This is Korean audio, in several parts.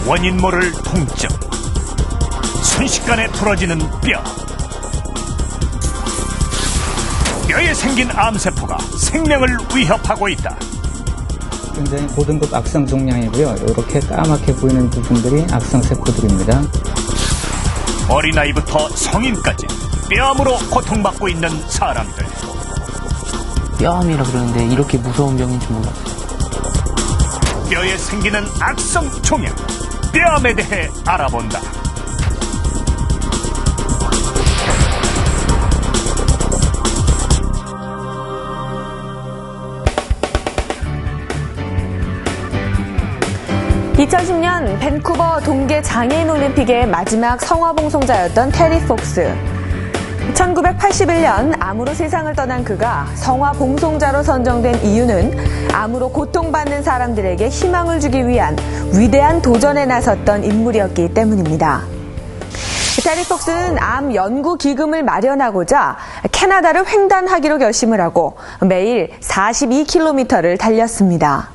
원인 모를 통증, 순식간에 부러지는 뼈에 생긴 암세포가 생명을 위협하고 있다. 굉장히 고등급 악성 종양이고요. 이렇게 까맣게 보이는 부분들이 악성세포들입니다. 어린아이부터 성인까지 뼈암으로 고통받고 있는 사람들. 뼈암이라 그러는데 이렇게 무서운 병인 줄 몰랐어요. 뼈에 생기는 악성 종양, 뼈암에 대해 알아본다. (2010년) 밴쿠버 동계 장애인 올림픽의 마지막 성화봉송자였던 테리 폭스. 1981년 암으로 세상을 떠난 그가 성화봉송자로 선정된 이유는 암으로 고통받는 사람들에게 희망을 주기 위한 위대한 도전에 나섰던 인물이었기 때문입니다. 테리 폭스는 암 연구 기금을 마련하고자 캐나다를 횡단하기로 결심을 하고 매일 42km를 달렸습니다.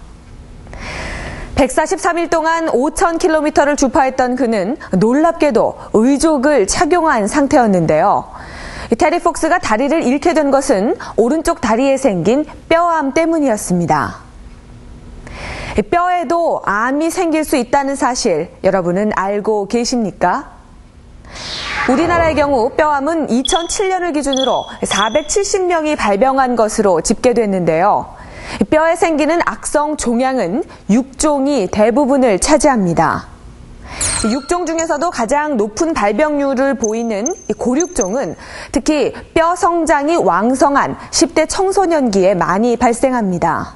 143일 동안 5,000km를 주파했던 그는 놀랍게도 의족을 착용한 상태였는데요. 테리 폭스가 다리를 잃게 된 것은 오른쪽 다리에 생긴 뼈암 때문이었습니다. 뼈에도 암이 생길 수 있다는 사실 여러분은 알고 계십니까? 우리나라의 경우 뼈암은 2007년을 기준으로 470명이 발병한 것으로 집계됐는데요. 뼈에 생기는 악성 종양은 6종이 대부분을 차지합니다. 6종 중에서도 가장 높은 발병률을 보이는 고륙종은 특히 뼈 성장이 왕성한 10대 청소년기에 많이 발생합니다.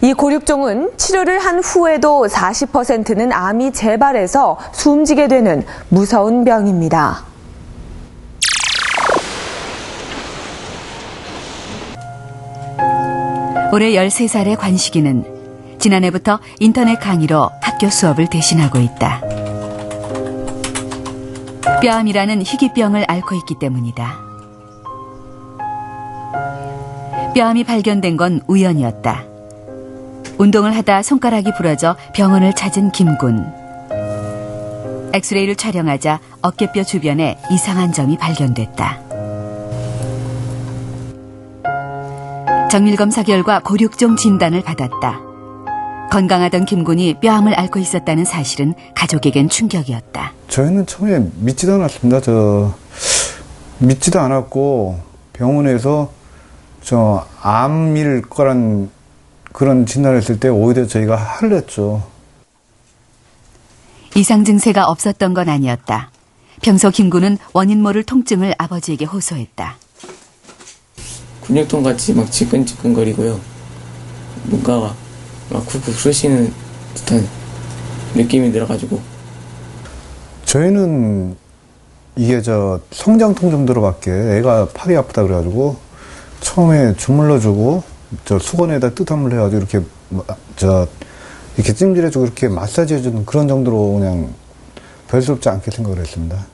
이 고륙종은 치료를 한 후에도 40%는 암이 재발해서 숨지게 되는 무서운 병입니다. 올해 13살의 관식이는 지난해부터 인터넷 강의로 학교 수업을 대신하고 있다. 뼈암이라는 희귀병을 앓고 있기 때문이다. 뼈암이 발견된 건 우연이었다. 운동을 하다 손가락이 부러져 병원을 찾은 김군. 엑스레이를 촬영하자 어깨뼈 주변에 이상한 점이 발견됐다. 정밀검사 결과 고륙종 진단을 받았다. 건강하던 김군이 뼈암을 앓고 있었다는 사실은 가족에겐 충격이었다. 저희는 처음에 믿지도 않았습니다. 믿지도 않았고 병원에서 암일 거란 그런 진단을 했을 때 오히려 저희가 화를 냈죠. 이상 증세가 없었던 건 아니었다. 평소 김군은 원인 모를 통증을 아버지에게 호소했다. 근육통같이 막 지끈지끈거리고요. 뭔가가 막 쿡쿡 쑤시는 듯한 느낌이 들어가지고. 저희는 이게 성장통 정도로밖에 애가 팔이 아프다 그래가지고 처음에 주물러주고 수건에다 뜨뜻한 물 해가지고 이렇게 찜질해주고 이렇게 마사지 해주는 그런 정도로 그냥 별스럽지 않게 생각을 했습니다.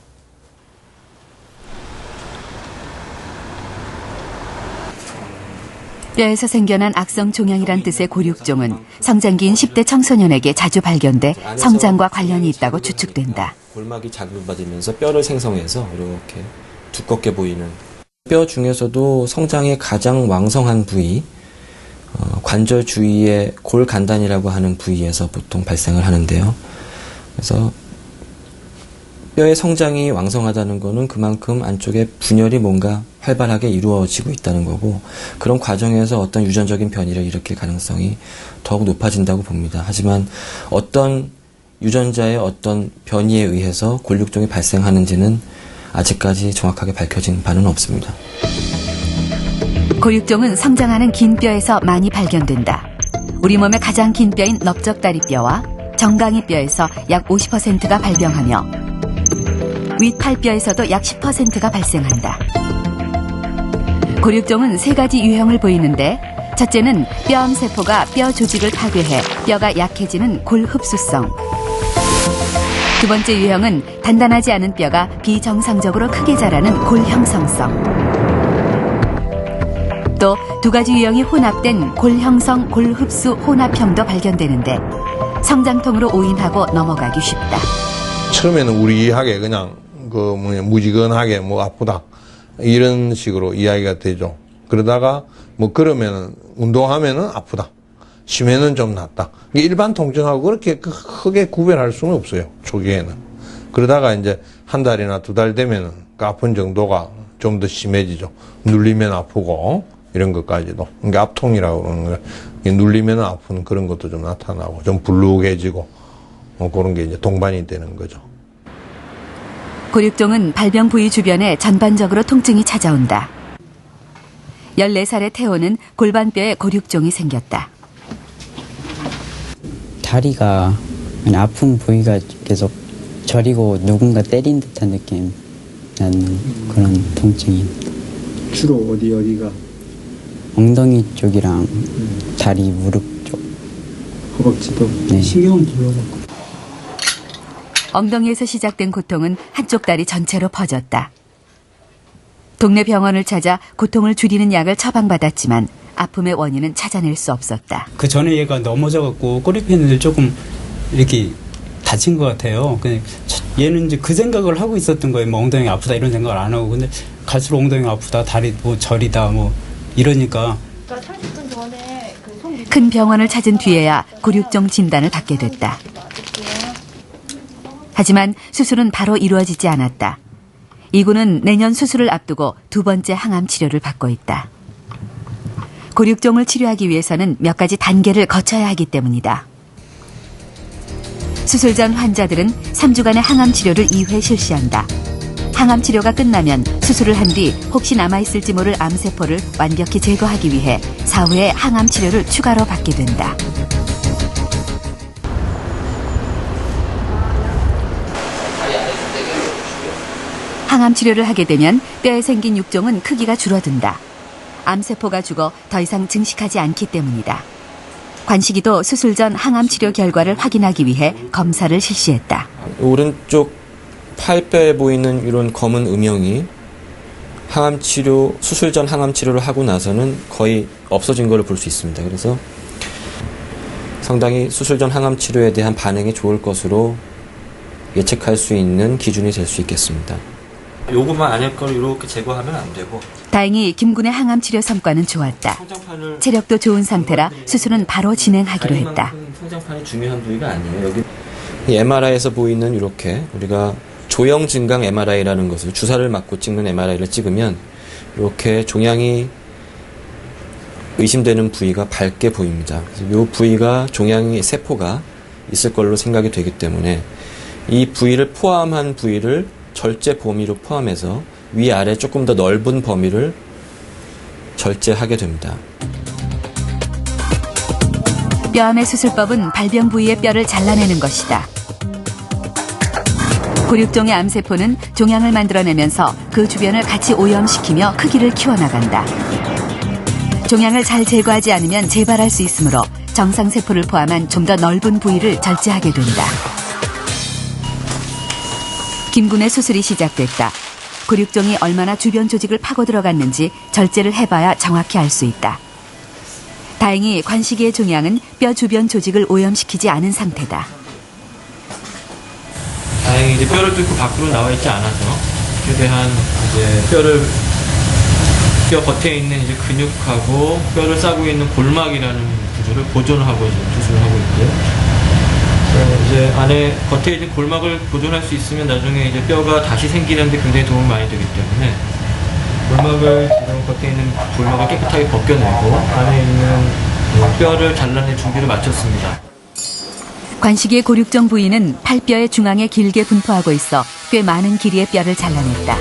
뼈에서 생겨난 악성 종양이란 뜻의 고륙종은 성장기인 10대 청소년에게 자주 발견돼 성장과 관련이 있다고 추측된다. 골막이 자극받으면서 뼈를 생성해서 이렇게 두껍게 보이는 뼈 중에서도 성장이 가장 왕성한 부위, 관절 주위의 골간단이라고 하는 부위에서 보통 발생을 하는데요. 그래서 뼈의 성장이 왕성하다는 것은 그만큼 안쪽에 분열이 뭔가 활발하게 이루어지고 있다는 거고, 그런 과정에서 어떤 유전적인 변이를 일으킬 가능성이 더욱 높아진다고 봅니다. 하지만 어떤 유전자의 어떤 변이에 의해서 골육종이 발생하는지는 아직까지 정확하게 밝혀진 바는 없습니다. 고륙종은 성장하는 긴 뼈에서 많이 발견된다. 우리 몸의 가장 긴 뼈인 넓적다리뼈와 정강이뼈에서 약 50%가 발병하며 윗팔뼈에서도 약 10%가 발생한다. 고륙종은 세 가지 유형을 보이는데, 첫째는 뼈암세포가 뼈 조직을 파괴해 뼈가 약해지는 골흡수성. 두 번째 유형은 단단하지 않은 뼈가 비정상적으로 크게 자라는 골형성성. 또 두 가지 유형이 혼합된 골형성 골흡수 혼합형도 발견되는데, 성장통으로 오인하고 넘어가기 쉽다. 처음에는 우리하게 그냥 무지근하게 아프다 이런 식으로 이야기가 되죠. 그러다가 그러면은 운동하면은 아프다, 심해는 좀 낫다. 일반 통증하고 그렇게 크게 구별할 수는 없어요, 초기에는. 그러다가 이제 한 달이나 두 달 되면은 그 아픈 정도가 좀 더 심해지죠. 눌리면 아프고 이런 것까지도. 그러니까 압통이라고 그러는 거예요. 눌리면 아픈 그런 것도 좀 나타나고 좀 불룩해지고 그런 게 이제 동반이 되는 거죠. 골육종은 발병 부위 주변에 전반적으로 통증이 찾아온다. 14살의 태호는 골반뼈에 골육종이 생겼다. 다리가 아픈 부위가 계속 저리고 누군가 때린 듯한 느낌 나는 그런 통증이. 주로 어디가? 엉덩이 쪽이랑 다리, 무릎 쪽. 허벅지도? 네. 신경은 돌아가고. 엉덩이에서 시작된 고통은 한쪽 다리 전체로 퍼졌다. 동네 병원을 찾아 고통을 줄이는 약을 처방받았지만 아픔의 원인은 찾아낼 수 없었다. 그 전에 얘가 넘어져갖고 꼬리편을 조금 이렇게 다친 것 같아요. 얘는 이제 그 생각을 하고 있었던 거예요. 엉덩이 아프다 이런 생각을 안 하고. 근데 갈수록 엉덩이 아프다, 다리 저리다 이러니까. 큰 병원을 찾은 뒤에야 골육종 진단을 받게 됐다. 하지만 수술은 바로 이루어지지 않았다. 이군은 내년 수술을 앞두고 두 번째 항암 치료를 받고 있다. 골육종을 치료하기 위해서는 몇 가지 단계를 거쳐야 하기 때문이다. 수술 전 환자들은 3주간의 항암 치료를 2회 실시한다. 항암 치료가 끝나면 수술을 한 뒤 혹시 남아있을지 모를 암세포를 완벽히 제거하기 위해 4회의 항암 치료를 추가로 받게 된다. 항암 치료를 하게 되면 뼈에 생긴 육종은 크기가 줄어든다. 암세포가 죽어 더 이상 증식하지 않기 때문이다. 관식이도 수술 전 항암 치료 결과를 확인하기 위해 검사를 실시했다. 오른쪽 팔뼈에 보이는 이런 검은 음영이 항암 치료, 수술 전 항암 치료를 하고 나서는 거의 없어진 것을 볼 수 있습니다. 그래서 상당히 수술 전 항암 치료에 대한 반응이 좋을 것으로 예측할 수 있는 기준이 될 수 있겠습니다. 요것만 아닐 걸 이렇게 제거하면 안 되고. 다행히 김군의 항암 치료 성과는 좋았다. 체력도 좋은 상태라 수술은 바로 진행하기로 했다. 성장판이 중요한 부위가 아니에요. 여기 MRI에서 보이는 이렇게 우리가 조형 증강 MRI라는 것을 주사를 맞고 찍는 MRI를 찍으면 이렇게 종양이 의심되는 부위가 밝게 보입니다. 그래서 이 부위가 종양이 세포가 있을 걸로 생각이 되기 때문에 이 부위를 포함한 부위를 절제 범위로 포함해서 위아래 조금 더 넓은 범위를 절제하게 됩니다. 뼈암의 수술법은 발병 부위의 뼈를 잘라내는 것이다. 골육종의 암세포는 종양을 만들어내면서 그 주변을 같이 오염시키며 크기를 키워나간다. 종양을 잘 제거하지 않으면 재발할 수 있으므로 정상세포를 포함한 좀 더 넓은 부위를 절제하게 된다. 김군의 수술이 시작됐다. 골육종이 얼마나 주변 조직을 파고 들어갔는지 절제를 해봐야 정확히 알 수 있다. 다행히 관식이의 종양은 뼈 주변 조직을 오염시키지 않은 상태다. 다행히 이제 뼈를 뚫고 밖으로 나와 있지 않아서 최대한 이제 뼈 겉에 있는 이제 근육하고 뼈를 싸고 있는 골막이라는 구조를 보존하고 이제 수술을 하고 있고요. 이제 안에 겉에 이제 골막을 보존할 수 있으면 나중에 이제 뼈가 다시 생기는데 굉장히 도움이 많이 되기 때문에 골막을 지금 겉에 있는 골막을 깨끗하게 벗겨내고 안에 있는 뼈를 잘라낼 준비를 마쳤습니다. 관식이의 골육종 부위는 팔뼈의 중앙에 길게 분포하고 있어 꽤 많은 길이의 뼈를 잘라냈다.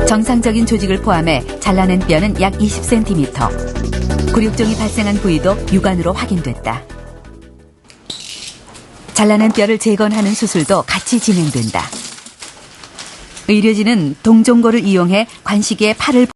정상적인 조직을 포함해 잘라낸 뼈는 약 20cm. 골육종이 발생한 부위도 육안으로 확인됐다. 잘라낸 뼈를 재건하는 수술도 같이 진행된다. 의료진은 동종고를 이용해 관식이의 팔을